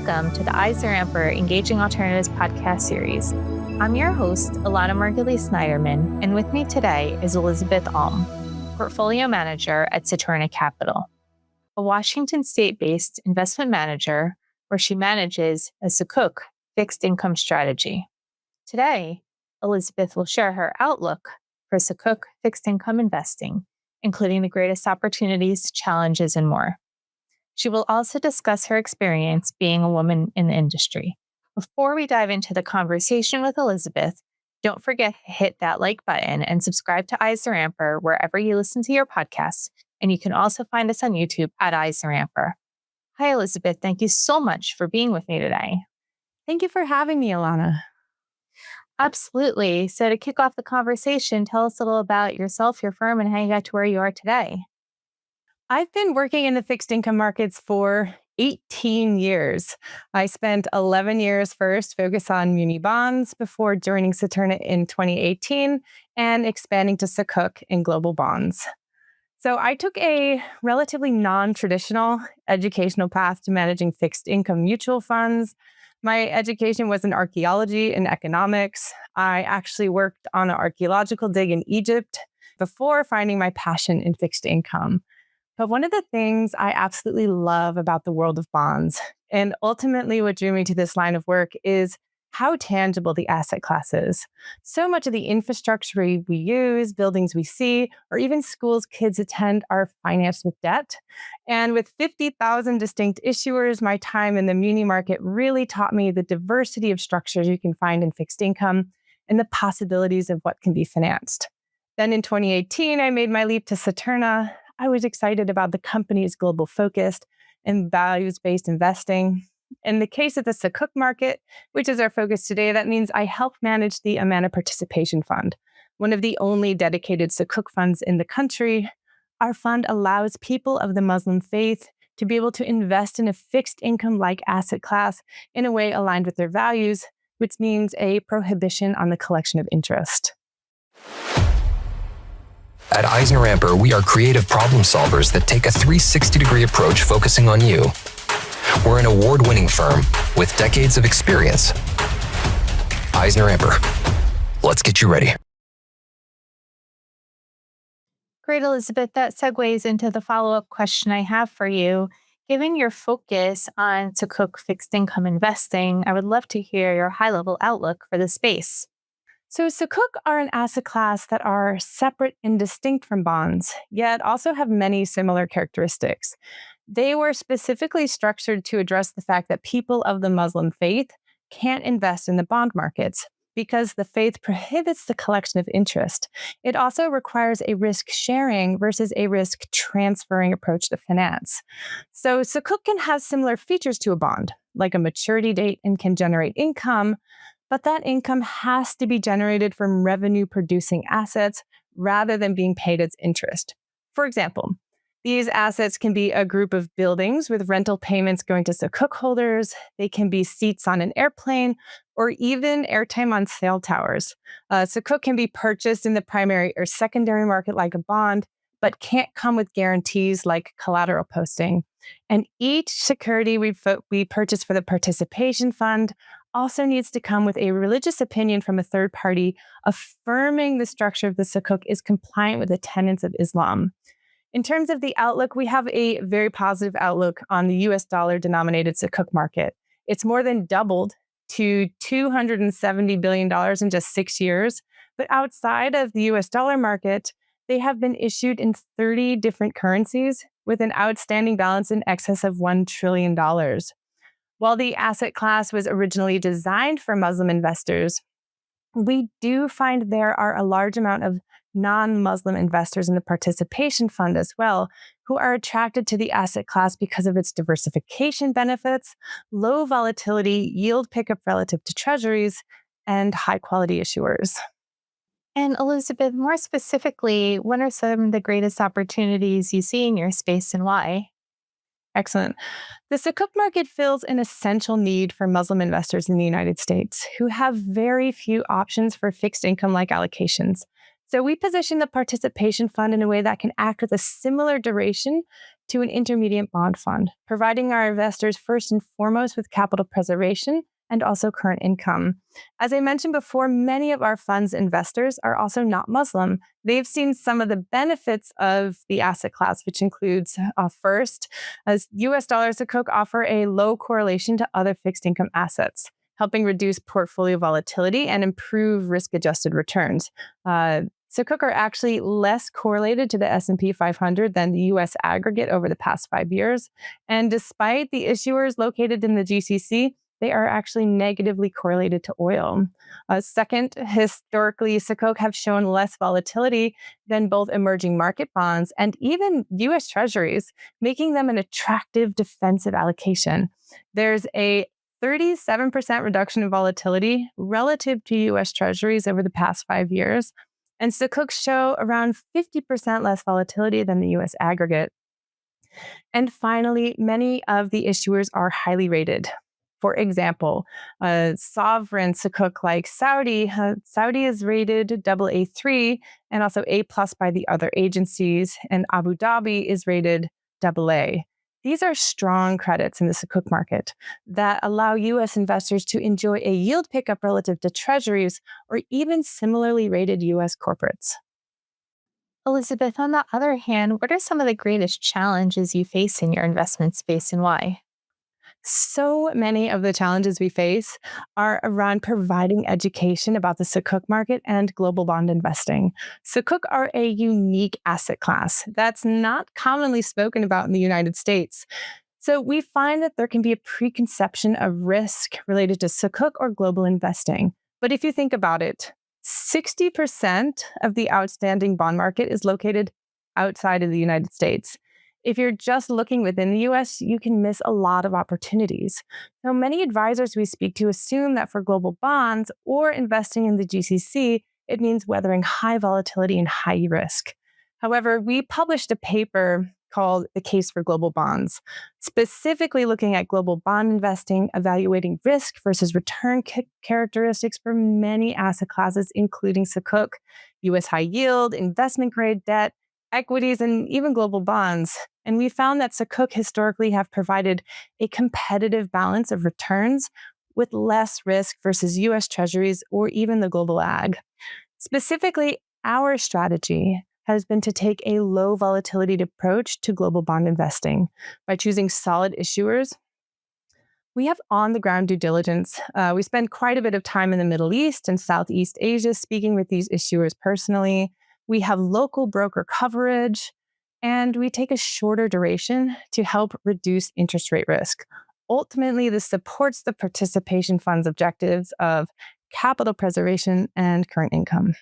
Welcome to the EisnerAmper Engaging Alternatives podcast series. I'm your host, Elana Margulies-Snyderman, and with me today is Elizabeth Alm, portfolio manager at Saturna Capital, a Washington state-based investment manager where she manages a Sukuk fixed income strategy. Today, Elizabeth will share her outlook for Sukuk fixed income investing, including the greatest opportunities, challenges, and more. She will also discuss her experience being a woman in the industry. Before we dive into the conversation with Elizabeth, don't forget to hit that like button and subscribe to EisnerAmper wherever you listen to your podcasts. And you can also find us on YouTube at EisnerAmper. Hi, Elizabeth. Thank you so much for being with me today. Thank you for having me, Elana. Absolutely. So to kick off the conversation, tell us a little about yourself, your firm, and how you got to where you are today. I've been working in the fixed income markets for 18 years. I spent 11 years first focused on muni bonds before joining Saturna in 2018 and expanding to Sukuk in global bonds. So I took a relatively non-traditional educational path to managing fixed income mutual funds. My education was in archaeology and economics. I actually worked on an archaeological dig in Egypt before finding my passion in fixed income. But one of the things I absolutely love about the world of bonds, and ultimately what drew me to this line of work, is how tangible the asset class is. So much of the infrastructure we use, buildings we see, or even schools kids attend are financed with debt. And with 50,000 distinct issuers, my time in the muni market really taught me the diversity of structures you can find in fixed income and the possibilities of what can be financed. Then in 2018, I made my leap to Saturna. I was excited about the company's global focus and values-based investing. In the case of the Sukuk market, which is our focus today, that means I help manage the Elana Participation Fund, one of the only dedicated Sukuk funds in the country. Our fund allows people of the Muslim faith to be able to invest in a fixed income-like asset class in a way aligned with their values, which means a prohibition on the collection of interest. At EisnerAmper, we are creative problem solvers that take a 360-degree approach focusing on you. We're an award-winning firm with decades of experience. EisnerAmper, let's get you ready. Great, Elizabeth. That segues into the follow-up question I have for you. Given your focus on Sukuk fixed income investing, I would love to hear your high-level outlook for the space. So Sukuk are an asset class that are separate and distinct from bonds, yet also have many similar characteristics. They were specifically structured to address the fact that people of the Muslim faith can't invest in the bond markets because the faith prohibits the collection of interest. It also requires a risk-sharing versus a risk-transferring approach to finance. So Sukuk can have similar features to a bond, like a maturity date, and can generate income, but that income has to be generated from revenue-producing assets rather than being paid as interest. For example, these assets can be a group of buildings with rental payments going to Sukuk holders. They can be seats on an airplane or even airtime on cell towers. Sukuk can be purchased in the primary or secondary market like a bond, but can't come with guarantees like collateral posting. And each security we purchase for the participation fund also needs to come with a religious opinion from a third party affirming the structure of the Sukuk is compliant with the tenets of Islam. In terms of the outlook, we have a very positive outlook on the US dollar denominated Sukuk market. It's more than doubled to $270 billion in just 6 years. But outside of the US dollar market, they have been issued in 30 different currencies with an outstanding balance in excess of $1 trillion. While the asset class was originally designed for Muslim investors, we do find there are a large amount of non-Muslim investors in the participation fund as well, who are attracted to the asset class because of its diversification benefits, low volatility, yield pickup relative to treasuries, and high-quality issuers. And Elizabeth, more specifically, what are some of the greatest opportunities you see in your space and why? Excellent. The Sukuk market fills an essential need for Muslim investors in the United States who have very few options for fixed income-like allocations. So we position the participation fund in a way that can act with a similar duration to an intermediate bond fund, providing our investors first and foremost with capital preservation and also current income. As I mentioned before, many of our fund's investors are also not Muslim. They've seen some of the benefits of the asset class, which includes first, as US dollars Sukuk offer a low correlation to other fixed income assets, helping reduce portfolio volatility and improve risk-adjusted returns. Sukuk are actually less correlated to the S&P 500 than the U.S. aggregate over the past 5 years. And despite the issuers located in the GCC, they are actually negatively correlated to oil. Second, historically, Sukuk have shown less volatility than both emerging market bonds and even U.S. treasuries, making them an attractive defensive allocation. There's a 37% reduction in volatility relative to U.S. treasuries over the past 5 years. And Sukuk show around 50% less volatility than the U.S. aggregate. And finally, many of the issuers are highly rated. For example, sovereign Sukuk like Saudi is rated AA3 and also A+ by the other agencies, and Abu Dhabi is rated AA. These are strong credits in the Sukuk market that allow U.S. investors to enjoy a yield pickup relative to treasuries or even similarly rated U.S. corporates. Elizabeth, on the other hand, what are some of the greatest challenges you face in your investment space and why? So many of the challenges we face are around providing education about the Sukuk market and global bond investing. Sukuk are a unique asset class that's not commonly spoken about in the United States. So we find that there can be a preconception of risk related to Sukuk or global investing. But if you think about it, 60% of the outstanding bond market is located outside of the United States. If you're just looking within the US, you can miss a lot of opportunities. So many advisors we speak to assume that for global bonds or investing in the GCC, it means weathering high volatility and high risk. However, we published a paper called The Case for Global Bonds, specifically looking at global bond investing, evaluating risk versus return characteristics for many asset classes, including Sukuk, US high yield, investment grade debt, equities, and even global bonds. And we found that Sukuk historically have provided a competitive balance of returns with less risk versus US treasuries or even the global ag. Specifically, our strategy has been to take a low volatility approach to global bond investing by choosing solid issuers. We have on-the-ground due diligence. We spend quite a bit of time in the Middle East and Southeast Asia speaking with these issuers personally. We have local broker coverage, and we take a shorter duration to help reduce interest rate risk. Ultimately, this supports the participation fund's objectives of capital preservation and current income.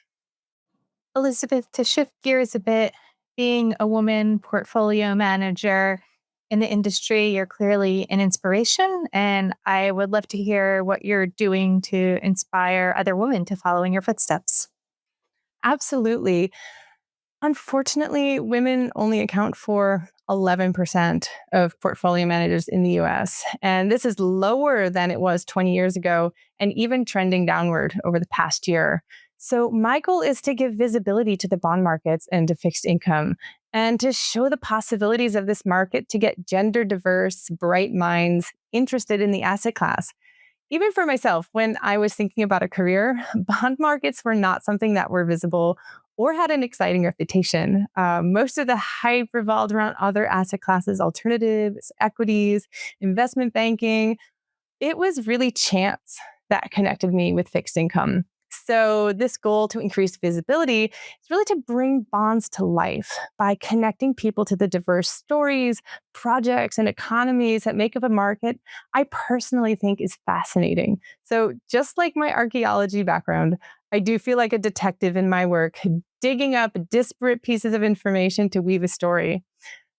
Elizabeth, to shift gears a bit, being a woman portfolio manager in the industry, you're clearly an inspiration, and I would love to hear what you're doing to inspire other women to follow in your footsteps. Absolutely. Unfortunately, women only account for 11% of portfolio managers in the US. And this is lower than it was 20 years ago and even trending downward over the past year. So my goal is to give visibility to the bond markets and to fixed income and to show the possibilities of this market to get gender diverse, bright minds interested in the asset class. Even for myself, when I was thinking about a career, bond markets were not something that were visible or had an exciting reputation. Most of the hype revolved around other asset classes, alternatives, equities, investment banking. It was really chance that connected me with fixed income. So this goal to increase visibility is really to bring bonds to life by connecting people to the diverse stories, projects, and economies that make up a market I personally think is fascinating. So just like my archaeology background, I do feel like a detective in my work, digging up disparate pieces of information to weave a story.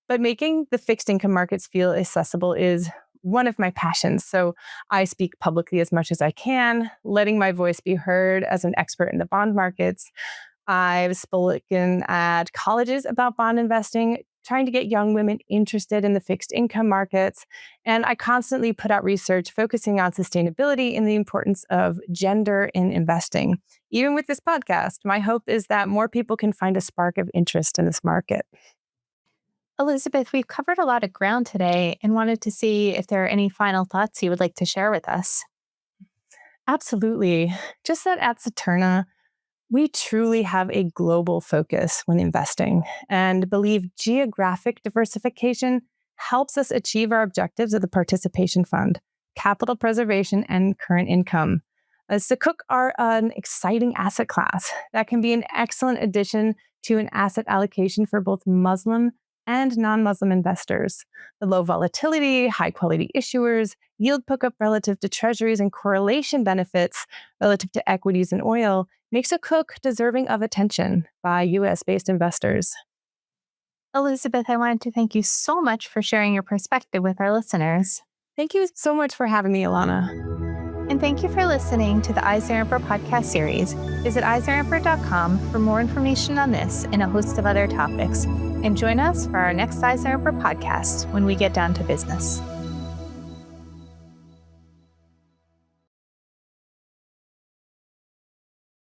But making the fixed income markets feel accessible is one of my passions. So I speak publicly as much as I can, letting my voice be heard as an expert in the bond markets. I've spoken at colleges about bond investing, trying to get young women interested in the fixed income markets. And I constantly put out research focusing on sustainability and the importance of gender in investing. Even with this podcast, my hope is that more people can find a spark of interest in this market. Elizabeth, we've covered a lot of ground today and wanted to see if there are any final thoughts you would like to share with us. Absolutely. Just that at Saturna, we truly have a global focus when investing and believe geographic diversification helps us achieve our objectives of the participation fund, capital preservation, and current income. Sukuk are an exciting asset class that can be an excellent addition to an asset allocation for both Muslim and non-Muslim investors. The low volatility, high quality issuers, yield pickup relative to treasuries, and correlation benefits relative to equities and oil makes Sukuk deserving of attention by US-based investors. Elizabeth, I wanted to thank you so much for sharing your perspective with our listeners. Thank you so much for having me, Elana. And thank you for listening to the EisnerAmper podcast series. Visit EisnerAmper.com for more information on this and a host of other topics. And join us for our next EisnerAmper podcast when we get down to business.